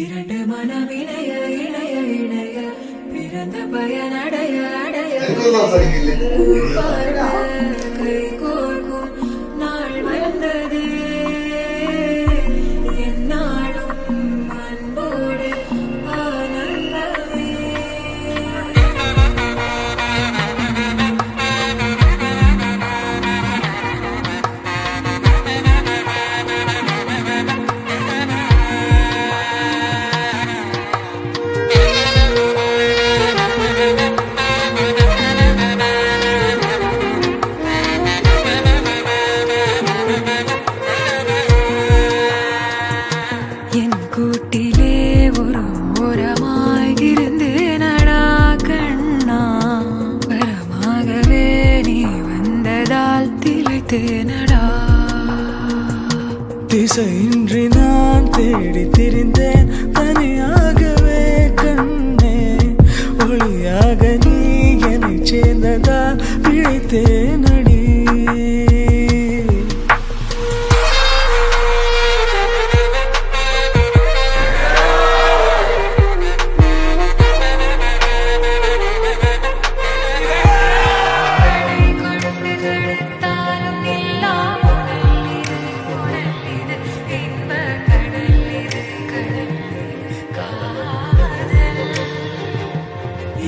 இரண்டு மனம் இணைய இணைய இணைய பிறந்த பயனடைய அடைய கை கோர்க்கும் நாள் வந்தது என்னாலும் அன்போடு ஆனந்தமே. கூட்டிலே ஒரு ஓரமாய் இருந்தேனடா கண்ணா, வரமாகவே நீ வந்ததால் திளைத்தேனடா. திசையின்றி நான் தேடி திரிந்தேன் தனியாகவே கண்ணே, ஒளியாக நீ என்னை சேர்ந்ததால் பிழைத்தேனடி.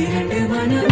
இரண்டு மனம்